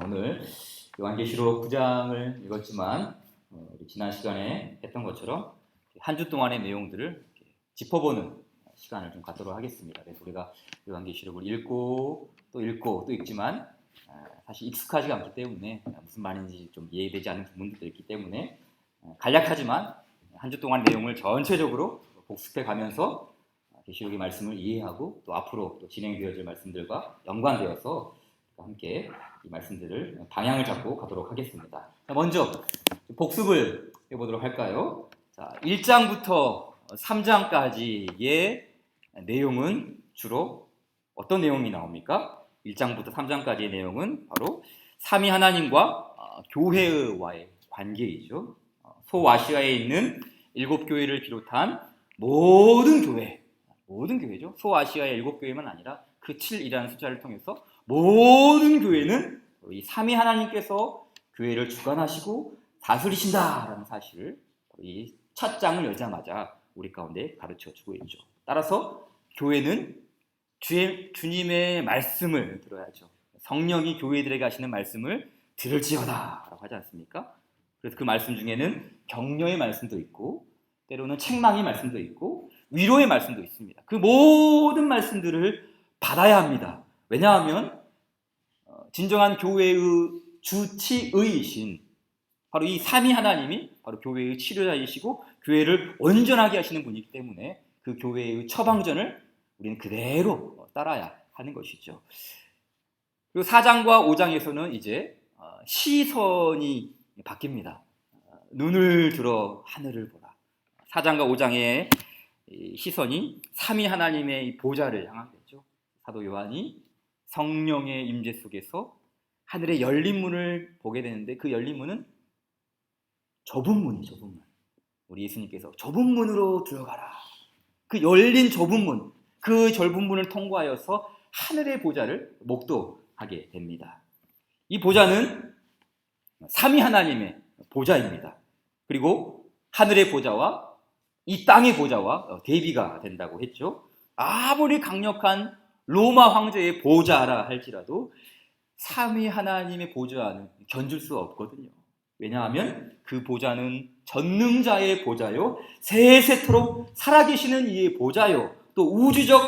오늘 요한계시록 9장을 읽었지만 우리 지난 시간에 했던 것처럼 한 주 동안의 내용들을 짚어보는 시간을 좀 갖도록 하겠습니다. 그래서 우리가 요한계시록을 읽고 또 읽지만 사실 익숙하지가 않기 때문에 무슨 말인지 좀 이해되지 않는 부분들도 있기 때문에 간략하지만 한 주 동안 내용을 전체적으로 복습해 가면서 계시록의 말씀을 이해하고 또 앞으로 또 진행되어질 말씀들과 연관되어서 함께 이 말씀들을 방향을 잡고 가도록 하겠습니다. 자, 먼저 복습을 해보도록 할까요? 자, 1장부터 3장까지의 내용은 주로 어떤 내용이 나옵니까? 1장부터 3장까지의 내용은 바로 삼위 하나님과 교회와의 관계이죠. 소아시아에 있는 7교회를 비롯한 모든 교회죠. 소아시아의 7교회만 아니라 그 7이라는 숫자를 통해서 모든 교회는 이 삼위 하나님께서 교회를 주관하시고 다스리신다라는 사실을 이 첫 장을 열자마자 우리 가운데 가르쳐주고 있죠. 따라서 교회는 주님의 말씀을 들어야죠. 성령이 교회들에게 하시는 말씀을 들을지어다 라고 하지 않습니까? 그래서 그 말씀 중에는 격려의 말씀도 있고 때로는 책망의 말씀도 있고 위로의 말씀도 있습니다. 그 모든 말씀들을 받아야 합니다. 왜냐하면 진정한 교회의 주치의이신 바로 이 삼위 하나님이 바로 교회의 치료자이시고 교회를 온전하게 하시는 분이기 때문에 그 교회의 처방전을 우리는 그대로 따라야 하는 것이죠. 그리고 4장과 5장에서는 이제 시선이 바뀝니다. 눈을 들어 하늘을 보라. 4장과 5장의 시선이 삼위 하나님의 보좌를 향하게 되죠. 사도 요한이 성령의 임재 속에서 하늘의 열린 문을 보게 되는데 그 열린 문은 좁은 문이죠. 좁은 문. 우리 예수님께서 좁은 문으로 들어가라. 그 열린 좁은 문, 그 좁은 문을 통과하여서 하늘의 보좌를 목도하게 됩니다. 이 보좌는 삼위 하나님의 보좌입니다. 그리고 하늘의 보좌와 이 땅의 보좌와 대비가 된다고 했죠. 아무리 강력한 로마 황제의 보좌라 할지라도 삼위 하나님의 보좌는 견줄 수 없거든요. 왜냐하면 그 보좌는 전능자의 보좌요, 세세토록 살아계시는 이의 보좌요, 또 우주적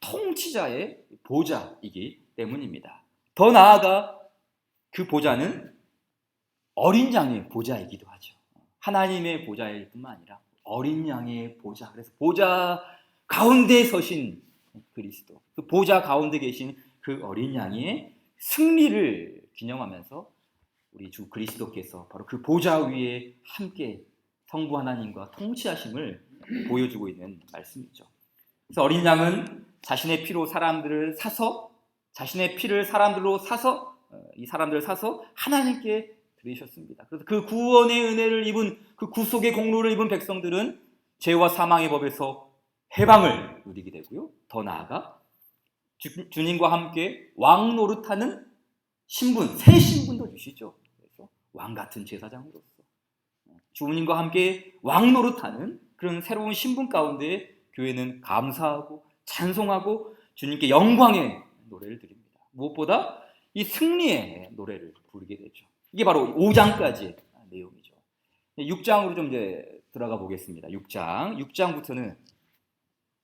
통치자의 보좌이기 때문입니다. 더 나아가 그 보좌는 어린 양의 보좌이기도 하죠. 하나님의 보좌일 뿐만 아니라 어린 양의 보좌. 그래서 보좌 가운데 서신 그리스도, 그 보좌 가운데 계신 그 어린 양의 승리를 기념하면서 우리 주 그리스도께서 바로 그 보좌 위에 함께 성부 하나님과 통치하심을 보여주고 있는 말씀이죠. 그래서 어린 양은 자신의 피로 사람들을 사서 이 사람들을 사서 하나님께 드리셨습니다. 그래서 그 구원의 은혜를 입은 그 구속의 공로를 입은 백성들은 죄와 사망의 법에서 해방을 누리게 되고요. 더 나아가 주님과 함께 왕 노릇하는 신분, 새 신분도 주시죠. 그래서 왕 같은 제사장으로서 주님과 함께 왕 노릇하는 그런 새로운 신분 가운데 교회는 감사하고 찬송하고 주님께 영광의 노래를 드립니다. 무엇보다 이 승리의 노래를 부르게 되죠. 이게 바로 5장까지의 내용이죠. 6장으로 좀 이제 들어가 보겠습니다. 6장부터는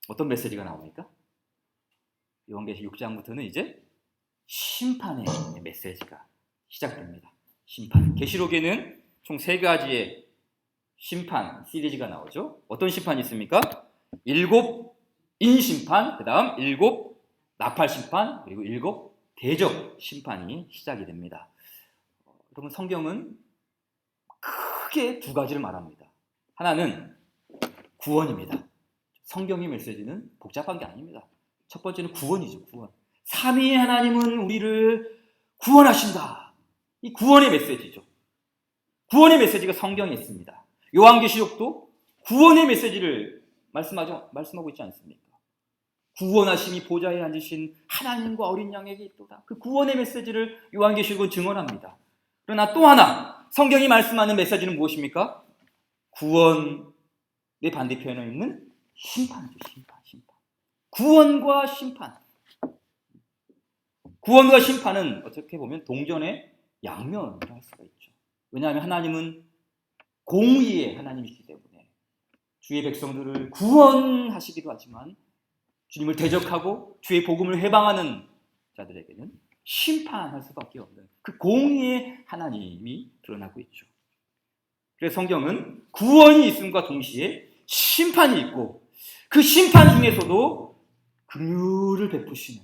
어떤 메시지가 나옵니까? 요한계시록 6장부터는 이제 심판의 메시지가 시작됩니다. 심판. 계시록에는 총 3가지의 심판 시리즈가 나오죠. 어떤 심판이 있습니까? 7 인심판, 그 다음 7 나팔 심판, 그리고 7 대적 심판이 시작이 됩니다. 여러분, 성경은 크게 2가지를 말합니다. 하나는 구원입니다. 성경의 메시지는 복잡한 게 아닙니다. 첫 번째는 구원이죠. 구원. 삼위 하나님은 우리를 구원하신다. 이 구원의 메시지죠. 구원의 메시지가 성경에 있습니다. 요한계시록도 구원의 메시지를 말씀하고 있지 않습니까? 구원하심이 보좌에 앉으신 하나님과 어린 양에게 있도다. 그 구원의 메시지를 요한계시록은 증언합니다. 그러나 또 하나 성경이 말씀하는 메시지는 무엇입니까? 구원의 반대편에 있는 심판이죠. 심판. 구원과 심판. 구원과 심판은 어떻게 보면 동전의 양면이라고 할 수가 있죠. 왜냐하면 하나님은 공의의 하나님이시기 때문에 주의 백성들을 구원하시기도 하지만 주님을 대적하고 주의 복음을 회방하는 자들에게는 심판할 수밖에 없는 그 공의의 하나님이 드러나고 있죠. 그래서 성경은 구원이 있음과 동시에 심판이 있고 그 심판 중에서도 긍휼을 베푸시는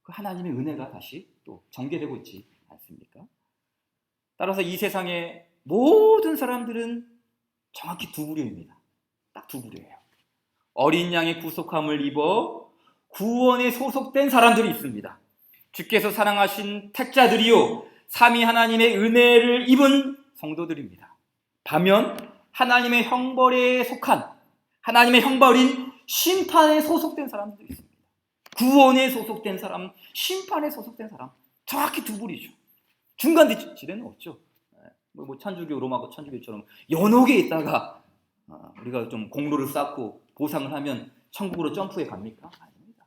그 하나님의 은혜가 다시 또 전개되고 있지 않습니까? 따라서 이 세상의 모든 사람들은 정확히 두 부류입니다. 딱 두 부류예요. 어린 양의 구속함을 입어 구원에 소속된 사람들이 있습니다. 주께서 사랑하신 택자들이요 삼위 하나님의 은혜를 입은 성도들입니다. 반면 하나님의 형벌에 속한 하나님의 형벌인 심판에 소속된 사람들도 있습니다. 구원에 소속된 사람, 심판에 소속된 사람, 정확히 두 부류죠. 중간 지대는 없죠. 뭐 천주교 로마 천주교처럼 연옥에 있다가 우리가 좀 공로를 쌓고 보상을 하면 천국으로 점프해 갑니까? 아닙니다.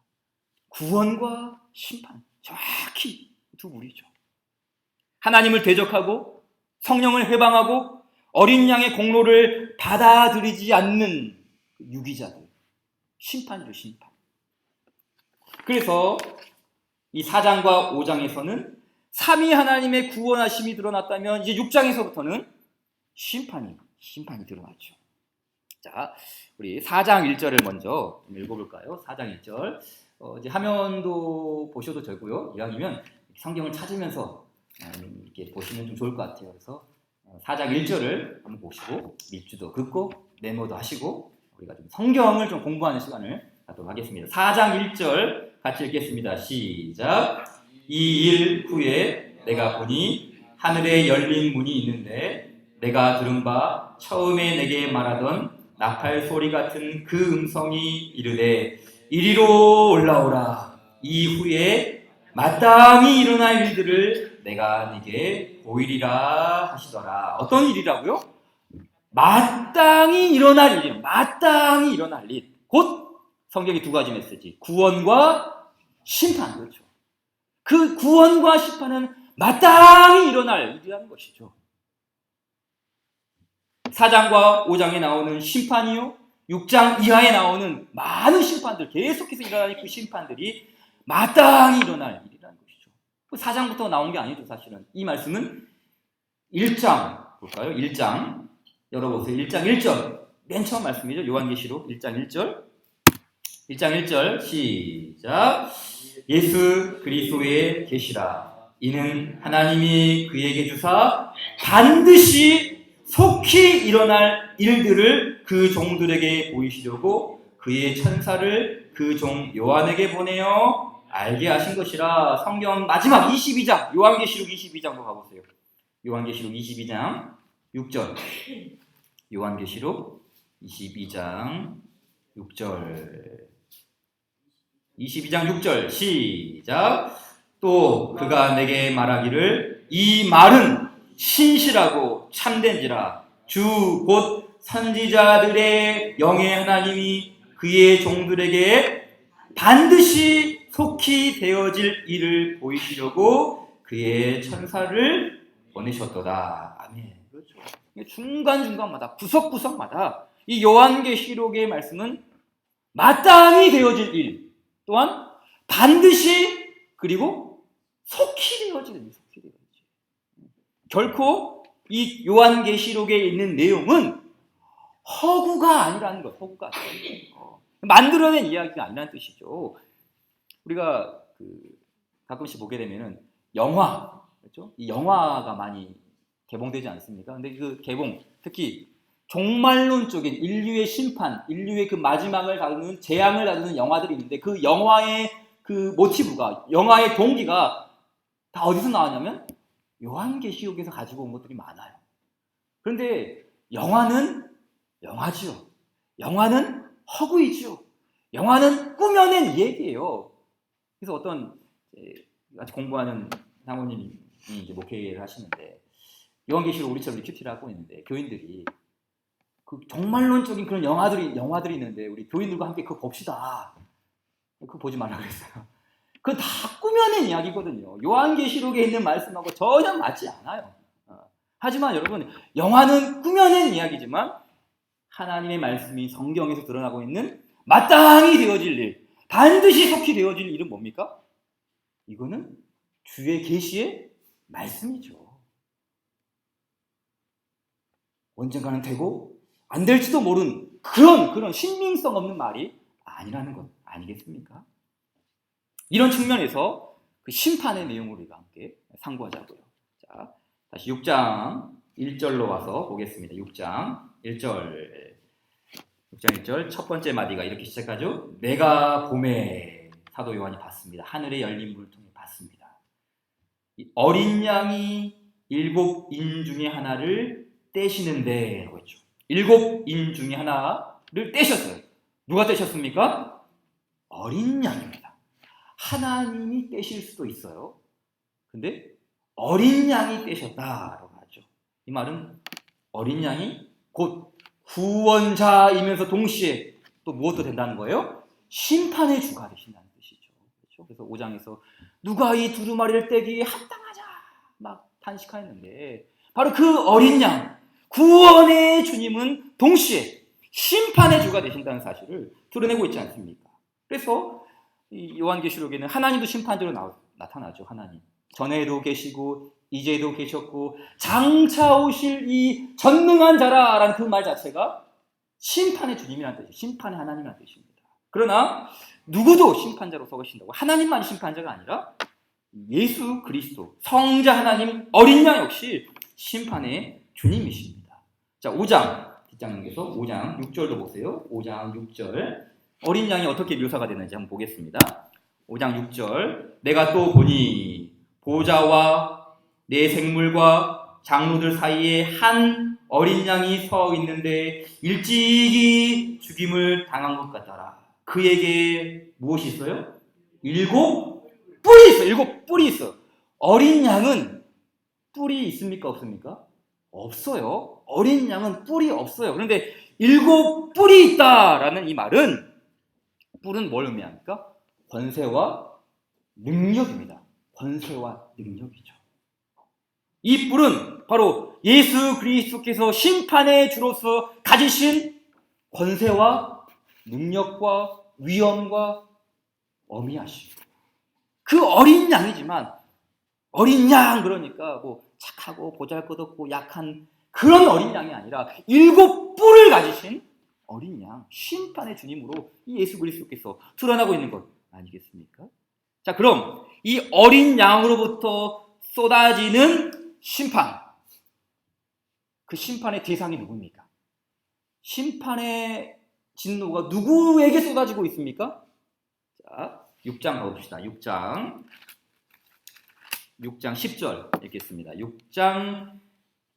구원과 심판 정확히 두 부류죠. 하나님을 대적하고 성령을 회방하고 어린 양의 공로를 받아들이지 않는 유기자들, 심판이죠, 심판. 그래서 이 4장과 5장에서는 삼위 하나님의 구원하심이 드러났다면 이제 6장에서부터는 심판이 드러났죠. 자, 우리 4장 1절을 먼저 읽어볼까요? 4장 1절. 이제 화면도 보셔도 되고요. 이왕이면 성경을 찾으면서 이렇게 보시면 좀 좋을 것 같아요. 그래서 4장 1절을 한번 보시고 밑줄도 긋고 메모도 하시고 우리가 좀 성경을 좀 공부하는 시간을 갖도록 하겠습니다. 4장 1절 같이 읽겠습니다. 시작. 이 일 후에 내가 보니 하늘에 열린 문이 있는데 내가 들은 바 처음에 내게 말하던 나팔 소리 같은 그 음성이 이르되 이리로 올라오라. 이후에 마땅히 일어날 일들을 내가 네게 보이리라 하시더라. 어떤 일이라고요? 마땅히 일어날 일이에요. 마땅히 일어날 일. 곧 성경이 두 가지 메시지. 구원과 심판. 그렇죠. 그 구원과 심판은 마땅히 일어날 일이라는 것이죠. 4장과 5장에 나오는 심판이요 6장 이하에 나오는 많은 심판들, 계속해서 일어나는 그 심판들이 마땅히 일어날 일이라는 것이죠. 4장부터 나온 게 아니죠. 사실은 이 말씀은 1장 볼까요? 1장 열어보세요. 1장 1절 맨 처음 말씀이죠. 요한계시록 1장 1절 1장 1절 시작. 예수 그리스도의 계시라. 이는 하나님이 그에게 주사 반드시 속히 일어날 일들을 그 종들에게 보이시려고 그의 천사를 그 종 요한에게 보내어 알게 하신 것이라. 성경 마지막 22장 요한계시록 22장으로 가보세요. 요한계시록 22장 6절 요한계시록 22장 6절 22장 6절 시작. 또 그가 내게 말하기를 이 말은 신실하고 참된지라. 주 곧 선지자들의 영의 하나님이 그의 종들에게 반드시 속히 되어질 일을 보이시려고 그의 천사를 보내셨도다. 아멘. 그렇죠. 중간중간마다 구석구석마다 이 요한계시록의 말씀은 마땅히 되어질 일 또한 반드시 그리고 속히 되어질 일. 결코 이 요한계시록에 있는 내용은 허구가 아니라는 것, 허구가 아니라는 것. 만들어낸 이야기가 아니라는 뜻이죠. 우리가 가끔씩 보게 되면은 영화, 그렇죠? 이 영화가 많이 개봉되지 않습니까? 근데 그 개봉, 특히 종말론적인 인류의 심판, 인류의 그 마지막을 다루는 재앙을 다루는 영화들이 있는데 그 영화의 그 모티브가, 영화의 동기가 다 어디서 나왔냐면 요한계시록에서 가지고 온 것들이 많아요. 그런데 영화는 영화지요. 영화는 허구이지요. 영화는 꾸며낸 얘기예요. 그래서 어떤 같이 공부하는 사모님이 이제 목회를 하시는데 요한계시록 우리처럼 큐티를 하고 있는데 교인들이 그 종말론적인 그런 영화들이 있는데 우리 교인들과 함께 그거 봅시다. 그거 보지 말라 그랬어요. 그건 다 꾸며낸 이야기거든요. 요한계시록에 있는 말씀하고 전혀 맞지 않아요. 하지만 여러분, 영화는 꾸며낸 이야기지만 하나님의 말씀이 성경에서 드러나고 있는 마땅히 되어질 일, 반드시 속히 되어질 일은 뭡니까? 이거는 주의 계시의 말씀이죠. 언젠가는 되고 안 될지도 모르는 그런 신빙성 없는 말이 아니라는 것 아니겠습니까? 이런 측면에서 그 심판의 내용을 우리가 함께 상고하자고요. 자, 다시 6장 1절로 와서 보겠습니다. 6장 1절 첫 번째 마디가 이렇게 시작하죠. 내가 봄에 사도 요한이 봤습니다. 하늘의 열린 문을 통해 봤습니다. 어린 양이 7인 중에 하나를 떼시는데 라고 했죠. 7인 중에 하나를 떼셨어요. 누가 떼셨습니까? 어린 양입니다. 하나님이 떼실 수도 있어요. 근데 어린 양이 떼셨다라고 하죠. 이 말은 어린 양이 곧 구원자이면서 동시에 또 무엇도 된다는 거예요? 심판의 주가 되신다는 뜻이죠. 그렇죠? 그래서 5장에서 누가 이 두루마리를 떼기에 합당하자 막 탄식하였는데 바로 그 어린 양, 구원의 주님은 동시에 심판의 주가 되신다는 사실을 드러내고 있지 않습니까? 그래서 이 요한계시록에는 하나님도 심판자로 나타나죠. 하나님. 전에도 계시고 이제도 계셨고 장차 오실 이 전능한 자라라는 그 말 자체가 심판의 주님이라는 뜻이에요. 심판의 하나님이라는 뜻입니다. 그러나 누구도 심판자로 서계신다고 하나님만 심판자가 아니라 예수 그리스도 성자 하나님 어린 양 역시 심판의 주님이십니다. 자, 5장 뒷장 넘겨서 5장 6절도 보세요. 5장 6절 어린 양이 어떻게 묘사가 되는지 한번 보겠습니다. 5장 6절 내가 또 보니 보좌와 내 생물과 장로들 사이에 한 어린 양이 서 있는데 일찍이 죽임을 당한 것 같더라. 그에게 무엇이 있어요? 7 뿔이 있어요. 7 뿔이 있어. 어린 양은 뿔이 있습니까? 없습니까? 없어요. 어린 양은 뿔이 없어요. 그런데 7 뿔이 있다라는 이 말은 뿔은 뭘 의미합니까? 권세와 능력입니다. 권세와 능력이죠. 이 뿔은 바로 예수 그리스도께서 심판의 주로서 가지신 권세와 능력과 위엄과 어미하심. 그 어린 양이지만 어린 양 그러니까 뭐 착하고 보잘것없고 약한 그런 어린 양이 아니라 7 뿔을 가지신 어린 양, 심판의 주님으로 이 예수 그리스도께서 드러나고 있는 것 아니겠습니까? 자, 그럼 이 어린 양으로부터 쏟아지는 심판, 그 심판의 대상이 누굽니까? 심판의 진노가 누구에게 쏟아지고 있습니까? 자, 6장 가봅시다. 6장 10절 읽겠습니다. 6장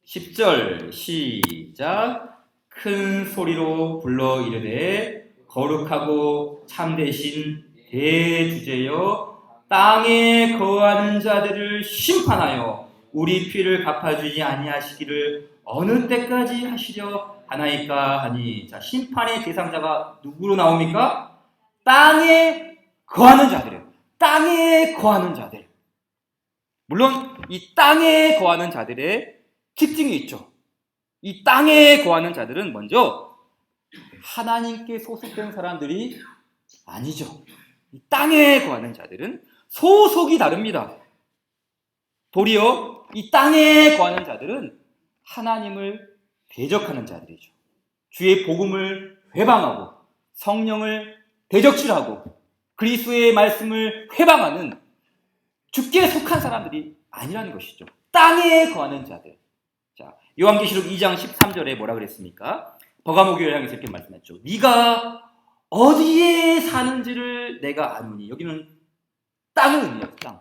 10절 시작. 큰 소리로 불러 이르되 거룩하고 참되신 대주제여 땅에 거하는 자들을 심판하여 우리 피를 갚아주지 아니하시기를 어느 때까지 하시려 하나이까 하니. 자, 심판의 대상자가 누구로 나옵니까? 땅에 거하는 자들이에요. 땅에 거하는 자들. 물론 이 땅에 거하는 자들의 특징이 있죠. 이 땅에 거하는 자들은 먼저 하나님께 소속된 사람들이 아니죠. 이 땅에 거하는 자들은 소속이 다릅니다. 도리어 이 땅에 거하는 자들은 하나님을 대적하는 자들이죠. 주의 복음을 회방하고 성령을 대적질하고 그리스도의 말씀을 회방하는 주께 속한 사람들이 아니라는 것이죠. 땅에 거하는 자들. 자, 요한계시록 2장 13절에 뭐라 그랬습니까? 버가모 교회를 향해서 이렇게 말씀했죠. 네가 어디에 사는지를 내가 아노니. 여기는 땅을 의미해요. 땅.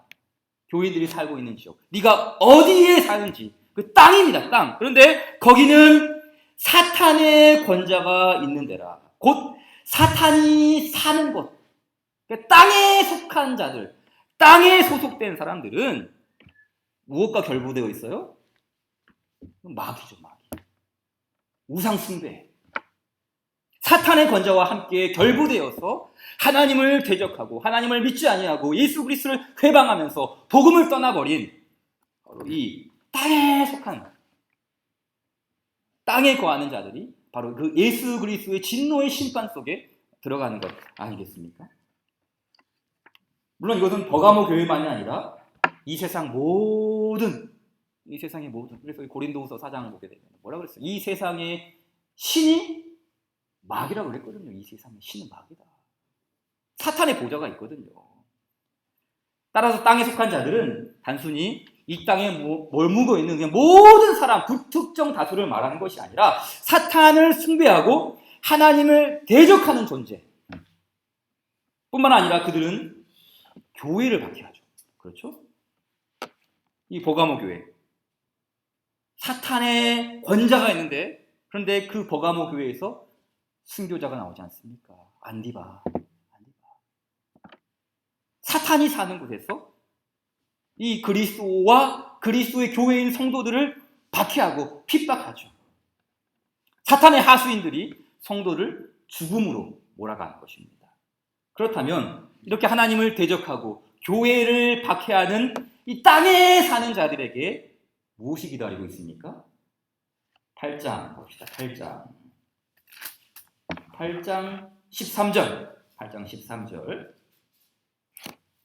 교인들이 살고 있는 지역. 네가 어디에 사는지 그 땅입니다. 땅. 그런데 거기는 사탄의 권자가 있는 데라. 곧 사탄이 사는 곳. 그러니까 땅에 속한 자들, 땅에 소속된 사람들은 무엇과 결부되어 있어요? 마귀죠, 마귀. 우상 숭배. 사탄의 권좌와 함께 결부되어서 하나님을 대적하고 하나님을 믿지 아니하고 예수 그리스도를 회방하면서 복음을 떠나버린 바로 이 땅에 속한 땅에 거하는 자들이 바로 그 예수 그리스도의 진노의 심판 속에 들어가는 것 아니겠습니까? 물론 이것은 버가모 교회만이 아니라 이 세상의 모든 그래서 고린도후서 4장을 보게 되면 뭐라고 그랬어요? 이 세상의 신이 마귀라고 그랬거든요. 이 세상의 신은 마귀다. 사탄의 보좌가 있거든요. 따라서 땅에 속한 자들은 단순히 이 땅에 몰묵어 있는 그냥 모든 사람, 불특정 다수를 말하는 것이 아니라 사탄을 숭배하고 하나님을 대적하는 존재 뿐만 아니라 그들은 교회를 박해하죠. 그렇죠? 이 버가모 교회 사탄의 권자가 있는데 그런데 그 버가모 교회에서 순교자가 나오지 않습니까? 안디바. 사탄이 사는 곳에서 이 그리스도와 그리스도의 교회인 성도들을 박해하고 핍박하죠. 사탄의 하수인들이 성도를 죽음으로 몰아가는 것입니다. 그렇다면 이렇게 하나님을 대적하고 교회를 박해하는 이 땅에 사는 자들에게 무엇이 기다리고 있습니까? 8장 봅시다. 8장 13절. 8장 13절.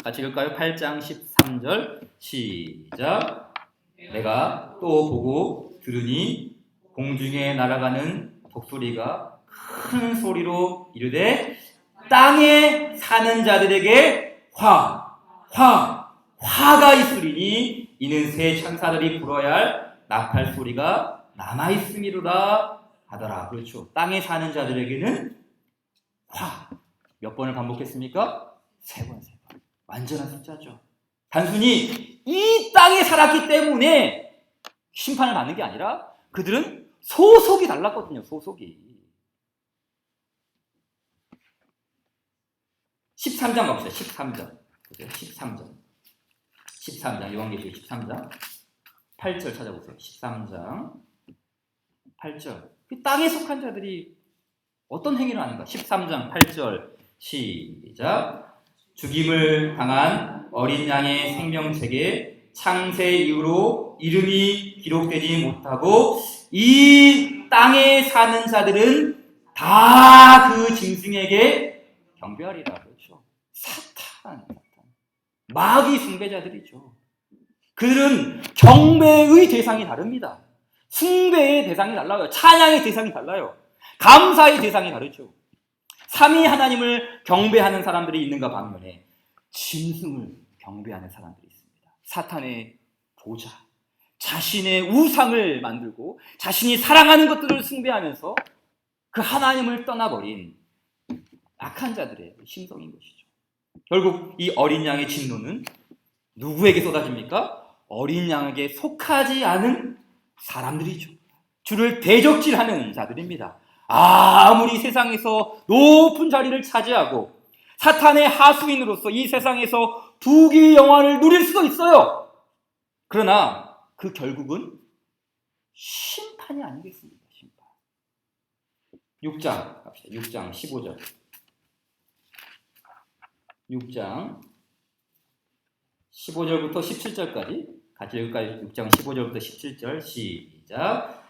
같이 읽을까요? 8장 13절 시작. 내가 또 보고 들으니 공중에 날아가는 독수리가 큰 소리로 이르되 땅에 사는 자들에게 화가 있으리니 이는 새 천사들이 불어야 할 나팔 소리가 남아있음이로다 하더라. 그렇죠. 땅에 사는 자들에게는 몇 번을 반복했습니까? 3번. 완전한 숫자죠. 단순히 이 땅에 살았기 때문에 심판을 받는 게 아니라 그들은 소속이 달랐거든요. 소속이. 13장 갑시다. 13장. 보세요. 13장. 요한계시록 13장. 8절 찾아보세요. 13장. 8절. 그 땅에 속한 자들이 어떤 행위를 하는가? 13장 8절 시작. 죽임을 당한 어린 양의 생명책에 창세 이후로 이름이 기록되지 못하고 이 땅에 사는 자들은 다 그 짐승에게 경배하리라. 그렇죠. 사탄. 마귀 숭배자들이죠. 그들은 경배의 대상이 다릅니다. 숭배의 대상이 달라요. 찬양의 대상이 달라요. 감사의 대상이 다르죠. 삼위 하나님을 경배하는 사람들이 있는가 반면에 짐승을 경배하는 사람들이 있습니다. 사탄의 보좌, 자신의 우상을 만들고 자신이 사랑하는 것들을 숭배하면서 그 하나님을 떠나버린 악한 자들의 심성인 것이죠. 결국 이 어린 양의 진노는 누구에게 쏟아집니까? 어린 양에게 속하지 않은 사람들이죠. 주를 대적질하는 자들입니다. 아무리 세상에서 높은 자리를 차지하고 사탄의 하수인으로서 이 세상에서 부귀 영화를 누릴 수도 있어요. 그러나 그 결국은 심판이 아니겠습니까? 심판. 6장 갑시다. 6장 15절. 6장 15절부터 17절까지 같이 읽을까요? 6장 15절부터 17절 시작.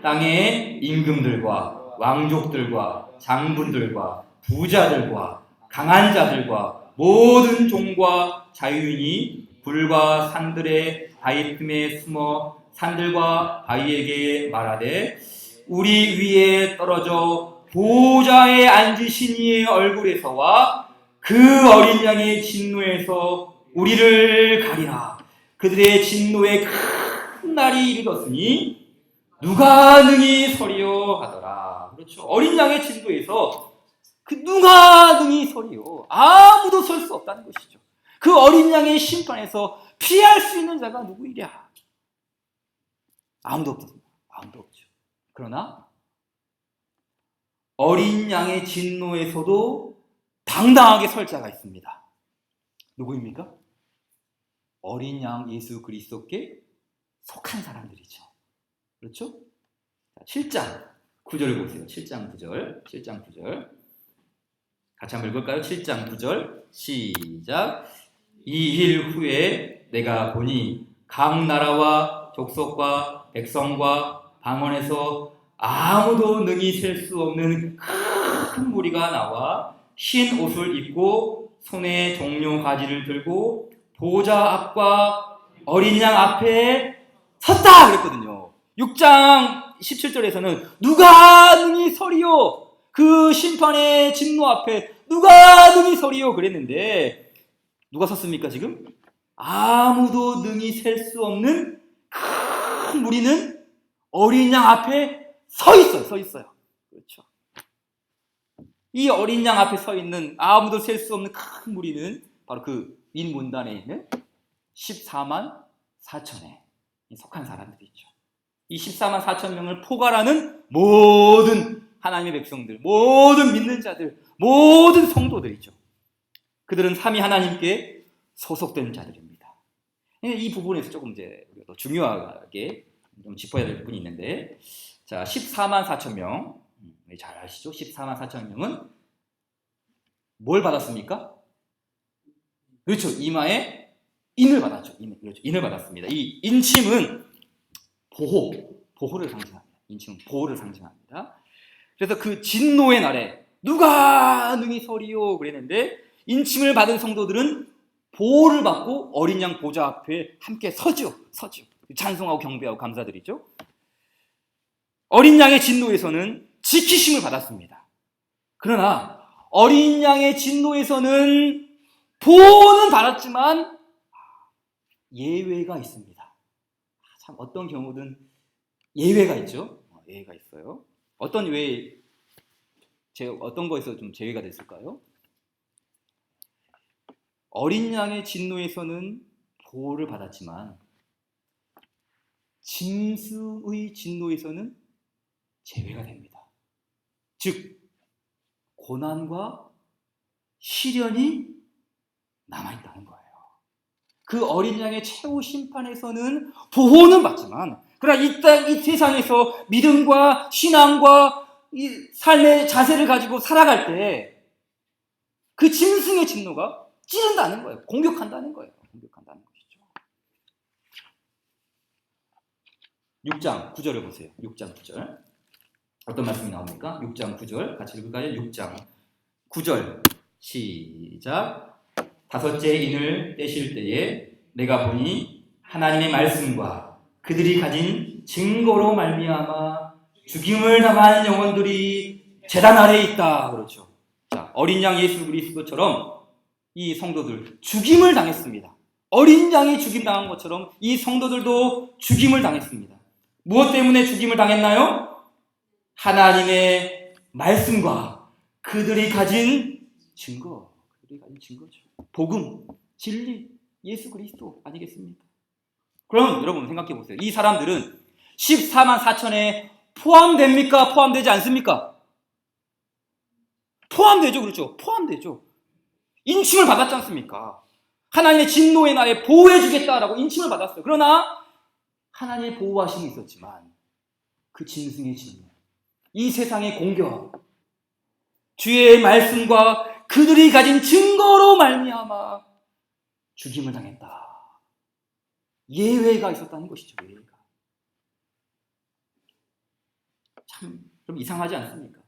땅의 임금들과 왕족들과 장군들과 부자들과 강한 자들과 모든 종과 자유인이 불과 산들의 바위 틈에 숨어 산들과 바위에게 말하되 우리 위에 떨어져 보좌에 앉으신 이의 얼굴에서와 그 어린 양의 진노에서 우리를 가리라. 그들의 진노의 큰 날이 이르렀으니 누가 능히 서리요 하더라. 그렇죠. 어린 양의 진노에서 그 누가 능히 서리요. 아무도 설 수 없다는 것이죠. 그 어린 양의 심판에서 피할 수 있는 자가 누구이랴? 아무도 없습니다. 아무도 없죠. 그러나 어린 양의 진노에서도 당당하게 설 자가 있습니다. 누구입니까? 어린 양 예수 그리스도께 속한 사람들이죠. 그렇죠? 7장 9절을 보세요. 7장 9절. 7장 9절. 같이 한번 읽을까요? 7장 9절. 시작. 이 일 후에 내가 보니 각 나라와 족속과 백성과 방언에서 아무도 능히 셀 수 없는 큰 무리가 나와 흰 옷을 입고 손에 종려 가지를 들고 보좌 앞과 어린 양 앞에 섰다 그랬거든요. 6장 17절에서는 누가 능히 서리요? 그 심판의 진노 앞에 누가 능히 서리요? 그랬는데 누가 섰습니까 지금? 아무도 능히 셀 수 없는 큰 무리는 어린 양 앞에 서 있어요. 그렇죠. 이 어린 양 앞에 서 있는 아무도 셀 수 없는 큰 무리는 바로 그 인문단에 있는 14만 4천에 속한 사람들이죠. 이 14만 4천 명을 포괄하는 모든 하나님의 백성들, 모든 믿는 자들, 모든 성도들이죠. 그들은 삼위 하나님께 소속된 자들입니다. 이 부분에서 조금 이제 더 중요하게 좀 짚어야 될 부분이 있는데, 자, 14만 4천 명, 잘 아시죠? 14만 4천 명은 뭘 받았습니까? 그렇죠. 이마에 인을 받았죠. 그렇죠. 인을 받았습니다. 이 인침은 보호를 상징합니다. 인침은 보호를 상징합니다. 그래서 그 진노의 날에 누가 능히 서리요 그랬는데 인침을 받은 성도들은 보호를 받고 어린 양 보좌 앞에 함께 서죠. 찬송하고 경배하고 감사드리죠. 어린 양의 진노에서는 지키심을 받았습니다. 그러나 어린 양의 진노에서는 보호는 받았지만 예외가 있습니다. 참 어떤 경우든 예외가 있죠. 예외가 있어요. 어떤 거에서 좀 제외가 됐을까요? 어린 양의 진노에서는 보호를 받았지만 짐승의 진노에서는 제외가 됩니다. 즉 고난과 시련이 남아있다는 거예요. 그 어린 양의 최후 심판에서는 보호는 받지만 그러나 이 세상에서 믿음과 신앙과 이 삶의 자세를 가지고 살아갈 때 그 짐승의 진노가 찌른다는 거예요. 공격한다는 거예요. 공격한다는 것이죠. 6장 9절을 보세요. 6장 9절. 어떤 말씀이 나옵니까? 6장 9절 같이 읽을까요? 6장 9절 시작. 다섯째 인을 떼실 때에 내가 보니 하나님의 말씀과 그들이 가진 증거로 말미암아 죽임을 당한 영혼들이 제단 아래에 있다. 그렇죠. 자, 어린 양 예수 그리스도처럼 이 성도들 죽임을 당했습니다. 어린 양이 죽임 당한 것처럼 이 성도들도 죽임을 당했습니다. 무엇 때문에 죽임을 당했나요? 하나님의 말씀과 그들이 가진 증거죠. 복음, 진리, 예수 그리스도 아니겠습니까? 그럼 여러분 생각해 보세요. 이 사람들은 14만 4천에 포함됩니까? 포함되지 않습니까? 포함되죠. 그렇죠. 포함되죠. 인침을 받았지 않습니까? 하나님의 진노의 날에 보호해 주겠다라고 인침을 받았어요. 그러나 하나님의 보호하심이 있었지만 그 짐승의 진노, 이 세상의 공격, 주의 말씀과 그들이 가진 증거로 말미암아 죽임을 당했다. 예외가 있었다는 것이죠. 예외가. 참 좀 이상하지 않습니까?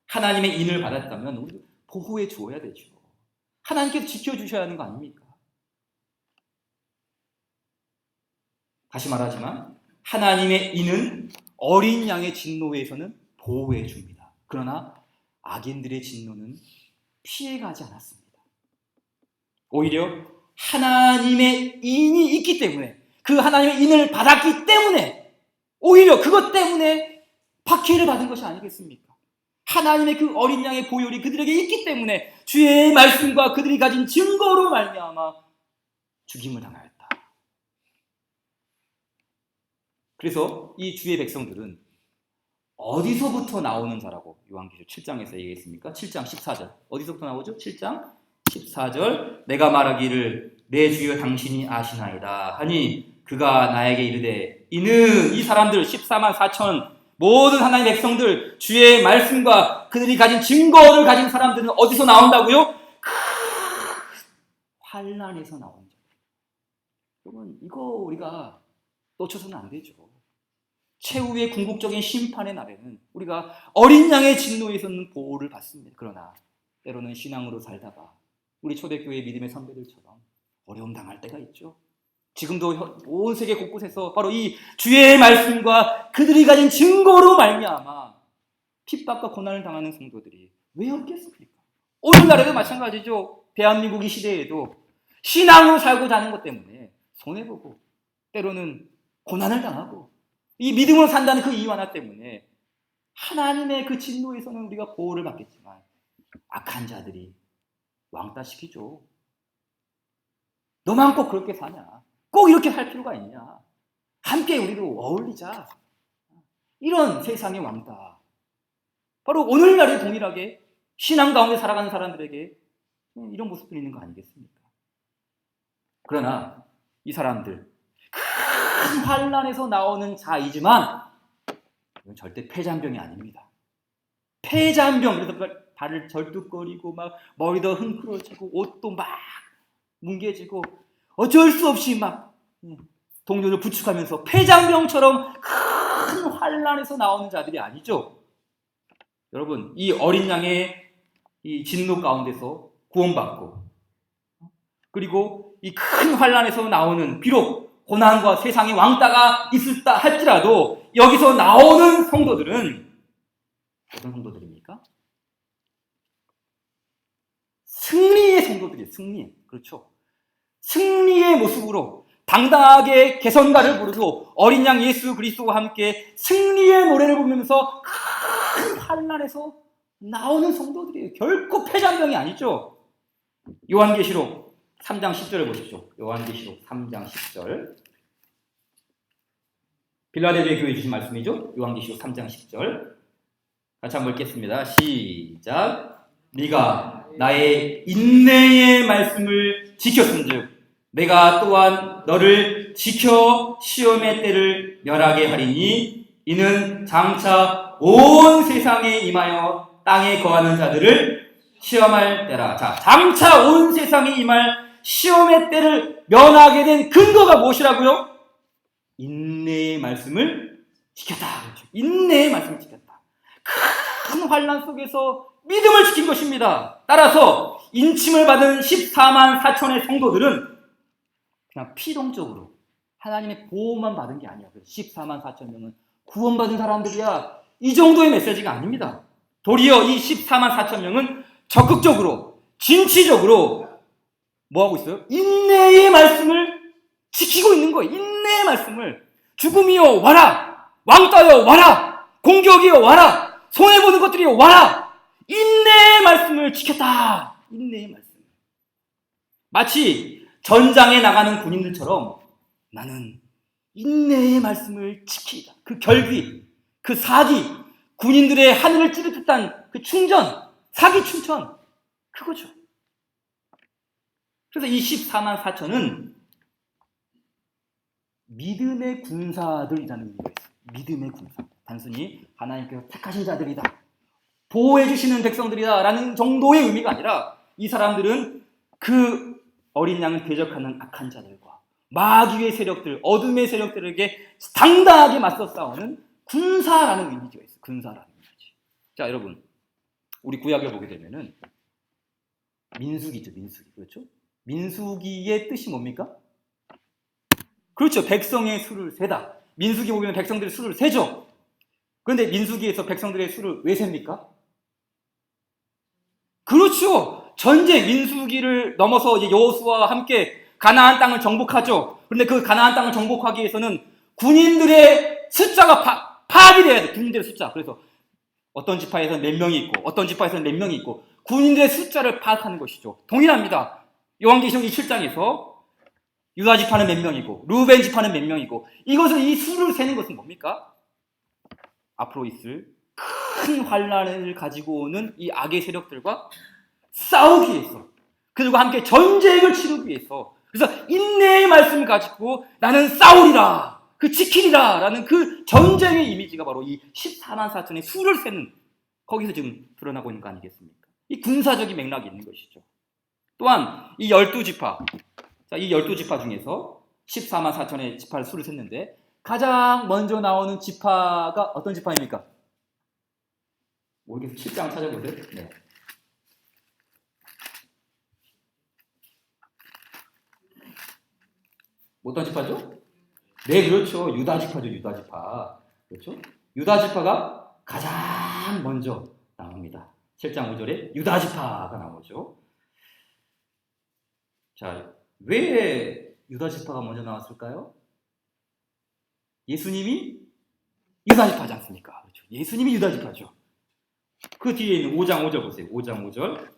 하나님의 인을 받았다면 우리 보호해 주어야 되죠. 하나님께서 지켜주셔야 하는 거 아닙니까? 다시 말하지만 하나님의 인은 어린 양의 진노에서는 보호해 줍니다. 그러나 악인들의 진노는 피해가지 않았습니다. 오히려 하나님의 인이 있기 때문에 그 하나님의 인을 받았기 때문에 오히려 그것 때문에 박해를 받은 것이 아니겠습니까? 하나님의 그 어린 양의 보혈이 그들에게 있기 때문에 주의 말씀과 그들이 가진 증거로 말미암아 죽임을 당하였다. 그래서 이 주의 백성들은 어디서부터 나오는 자라고 요한계시록 7장에서 얘기했습니까? 7장 14절. 어디서부터 나오죠? 7장 14절. 내가 말하기를 내 주여 당신이 아시나이다 하니 그가 나에게 이르되 이는 이 사람들 14만 4천 모든 하나님의 백성들, 주의 말씀과 그들이 가진 증거를 가진 사람들은 어디서 나온다고요? 환난에서 나온다. 여러분, 이거 우리가 놓쳐서는 안 되죠. 최후의 궁극적인 심판의 날에는 우리가 어린 양의 진노에서는 보호를 받습니다. 그러나 때로는 신앙으로 살다가 우리 초대교회 믿음의 선배들처럼 어려움 당할 때가 있죠. 지금도 온 세계 곳곳에서 바로 이 주의 말씀과 그들이 가진 증거로 말미암아 핍박과 고난을 당하는 성도들이 왜 없겠습니까? 오늘날에도 마찬가지죠. 대한민국 이 시대에도 신앙으로 살고자 하는 것 때문에 손해보고 때로는 고난을 당하고 이 믿음으로 산다는 그 이유 하나 때문에 하나님의 그 진노에서는 우리가 보호를 받겠지만 악한 자들이 왕따시키죠. 너만 꼭 그렇게 사냐? 꼭 이렇게 할 필요가 있냐? 함께 우리도 어울리자. 이런 세상의 왕따. 바로 오늘날에 동일하게 신앙 가운데 살아가는 사람들에게 이런 모습들이 있는 거 아니겠습니까? 그러나 이 사람들 큰 환난에서 나오는 자이지만 이건 절대 폐잔병이 아닙니다. 폐잔병, 그래서 발을 절뚝거리고 막 머리도 흥크러지고 옷도 막 뭉개지고 어쩔 수 없이 막 동료를 부축하면서 폐잔병처럼 큰 환난에서 나오는 자들이 아니죠. 여러분, 이 어린 양의 이 진노 가운데서 구원받고 그리고 이 큰 환난에서 나오는 비록 고난과 세상의 왕따가 있었다 할지라도 여기서 나오는 성도들은 어떤 성도들입니까? 승리의 성도들이에요. 승리. 그렇죠. 승리의 모습으로 당당하게 개선가를 부르고 어린 양 예수 그리스도와 함께 승리의 노래를 부르면서 큰 환난에서 나오는 성도들이에요. 결코 패잔병이 아니죠. 요한계시록 3장 10절을 보십시오. 요한계시록 3장 10절. 빌라델비아 교회 주신 말씀이죠. 요한계시록 3장 10절. 같이 한번 읽겠습니다. 시작. 네가 나의 인내의 말씀을 지켰은즉 내가 또한 너를 지켜 시험의 때를 멸하게 하리니 이는 장차 온 세상에 임하여 땅에 거하는 자들을 시험할 때라. 자, 장차 온 세상에 임할 시험의 때를 면하게 된 근거가 무엇이라고요? 인내의 말씀을 지켰다. 인내의 말씀을 지켰다. 큰 환난 속에서 믿음을 지킨 것입니다. 따라서 인침을 받은 14만 4천의 성도들은 그냥 피동적으로 하나님의 보호만 받은 게 아니야. 14만 4천 명은 구원받은 사람들이야. 이 정도의 메시지가 아닙니다. 도리어 이 14만 4천 명은 적극적으로 진취적으로 뭐 하고 있어요? 인내의 말씀을 지키고 있는 거예요. 인내의 말씀을. 죽음이여 와라, 왕따여 와라, 공격이여 와라, 손해보는 것들이 와라. 인내의 말씀을 지켰다. 인내의 말씀. 마치 전장에 나가는 군인들처럼 나는 인내의 말씀을 지키다. 그 결기, 그 사기, 군인들의 하늘을 찌를 듯한 그 충전, 사기 충천, 그거죠. 그래서 이 14만 4천은 믿음의 군사들이라는 의미가 있어요. 믿음의 군사. 단순히 하나님께서 택하신 자들이다, 보호해 주시는 백성들이다 라는 정도의 의미가 아니라 이 사람들은 그 어린 양을 대적하는 악한 자들과 마귀의 세력들, 어둠의 세력들에게 당당하게 맞서 싸우는 군사라는 의미가 있어요. 군사라는 의미지. 자, 여러분, 우리 구약을 보게 되면은 민수기죠. 민수기. 그렇죠? 민수기의 뜻이 뭡니까? 그렇죠. 백성의 수를 세다. 민수기 보면 백성들의 수를 세죠. 그런데 민수기에서 백성들의 수를 왜 셉니까? 그렇죠. 전쟁, 민수기를 넘어서 이제 여호수아와 함께 가나안 땅을 정복하죠. 그런데 그 가나안 땅을 정복하기 위해서는 군인들의 숫자가 파악이 돼야 돼. 군인들의 숫자. 그래서 어떤 지파에서는 몇 명이 있고 어떤 지파에서는 몇 명이 있고 군인들의 숫자를 파악하는 것이죠. 동일합니다. 요한계시록 27장에서 유다 지파는 몇 명이고 루벤 지파는 몇 명이고 이 수를 세는 것은 뭡니까? 앞으로 있을 큰 환란을 가지고 오는 이 악의 세력들과 싸우기 위해서, 그들과 함께 전쟁을 치르기 위해서. 그래서 인내의 말씀을 가지고 나는 싸우리라. 그 지키리라라는 그 전쟁의 이미지가 바로 이 14만 4천의 수를 세는 거기서 지금 드러나고 있는 거 아니겠습니까? 이 군사적인 맥락이 있는 것이죠. 또한 이 12지파, 자, 이 12지파 중에서 14만 4천의 지파를 수를 셌는데 가장 먼저 나오는 지파가 어떤 지파입니까? 모르겠어요. 7장 찾아보세요. 네. 어떤 지파죠? 네, 그렇죠. 유다 지파죠. 유다 지파. 그렇죠? 유다 지파가 가장 먼저 나옵니다. 7장 5절에 유다 지파가 나오죠. 자, 왜 유다 지파가 먼저 나왔을까요? 예수님이 유다 지파지 않습니까? 그렇죠. 예수님이 유다 지파죠. 그 뒤에 있는 5장 5절 보세요. 5장 5절.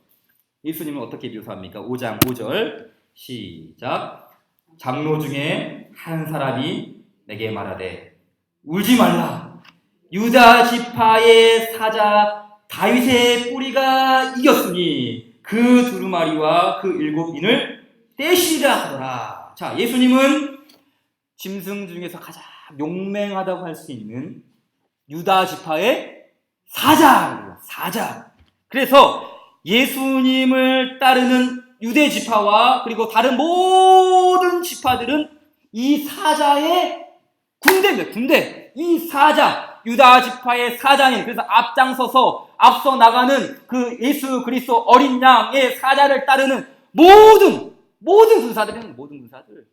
예수님은 어떻게 묘사합니까? 5장 5절. 시작. 장로 중에 한 사람이 내게 말하되 울지 말라. 유다 지파의 사자 다윗의 뿌리가 이겼으니 그 두루마리와 그 7인을 떼시리라 하더라. 자, 예수님은 짐승 중에서 가장 용맹하다고 할 수 있는 유다 지파의 사자. 그래서 예수님을 따르는 유대 지파와 그리고 다른 모든 지파들은 이 사자의 군대입니다. 군대. 이 사자, 유다 지파의 사장인, 그래서 앞장서서 앞서 나가는 그 예수 그리스도 어린 양의 사자를 따르는 모든 군사들입니다. 모든 군사들.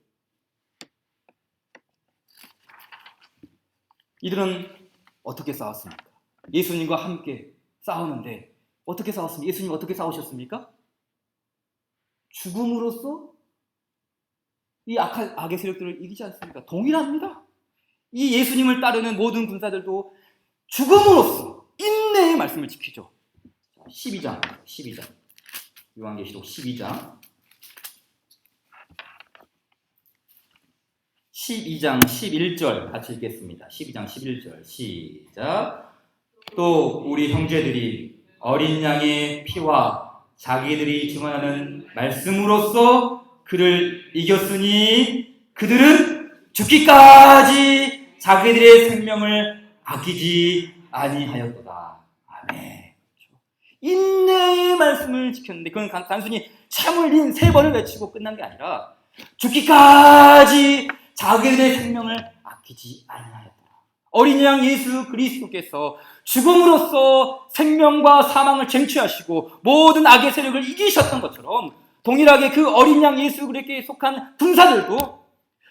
이들은 어떻게 싸웠습니까? 예수님과 함께 싸우는데 어떻게 싸웠습니까? 예수님 어떻게 싸우셨습니까? 죽음으로써 이 악의 세력들을 이기지 않습니까? 동일합니다. 이 예수님을 따르는 모든 군사들도 죽음으로써 인내의 말씀을 지키죠. 12장 요한계시록 12장 11절 같이 읽겠습니다. 12장 11절 시작. 또 우리 형제들이 어린 양의 피와 자기들이 증언하는 말씀으로써 그를 이겼으니 그들은 죽기까지 자기들의 생명을 아끼지 아니하였도다. 아멘. 인내의 말씀을 지켰는데 그건 단순히 참을 린 3번을 외치고 끝난 게 아니라 죽기까지 자기들의 생명을 아끼지 아니하였다. 어린 양 예수 그리스도께서 죽음으로써 생명과 사망을 쟁취하시고 모든 악의 세력을 이기셨던 것처럼 동일하게 그 어린 양 예수 그리스도께 속한 군사들도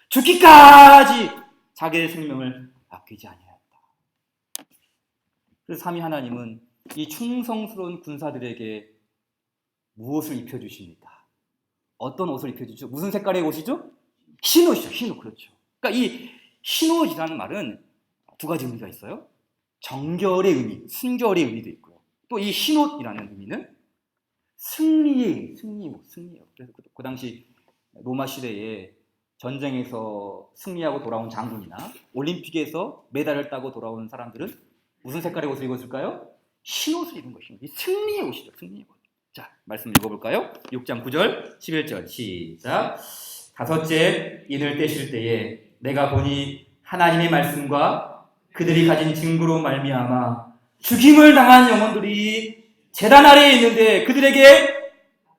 죽기까지 자기의 생명을 아끼지 아니하였다. 그래서 삼위 하나님은 이 충성스러운 군사들에게 무엇을 입혀주십니까? 어떤 옷을 입혀주죠? 무슨 색깔의 옷이죠? 흰옷이죠. 흰옷. 그렇죠. 그러니까 이 흰옷이라는 말은 2가지 의미가 있어요. 정결의 의미, 순결의 의미도 있고요. 또 이 흰옷이라는 의미는 승리의 옷. 그래서 그 당시 로마 시대에 전쟁에서 승리하고 돌아온 장군이나 올림픽에서 메달을 따고 돌아온 사람들은 무슨 색깔의 옷을 입었을까요? 흰옷을 입은 것입니다. 이 승리의 옷이죠. 승리의 옷. 자, 말씀 읽어볼까요? 6장 9절, 11절 시작. 5째 인을 떼실 때에 내가 보니 하나님의 말씀과 그들이 가진 증거로 말미암아 죽임을 당한 영혼들이 제단 아래에 있는데 그들에게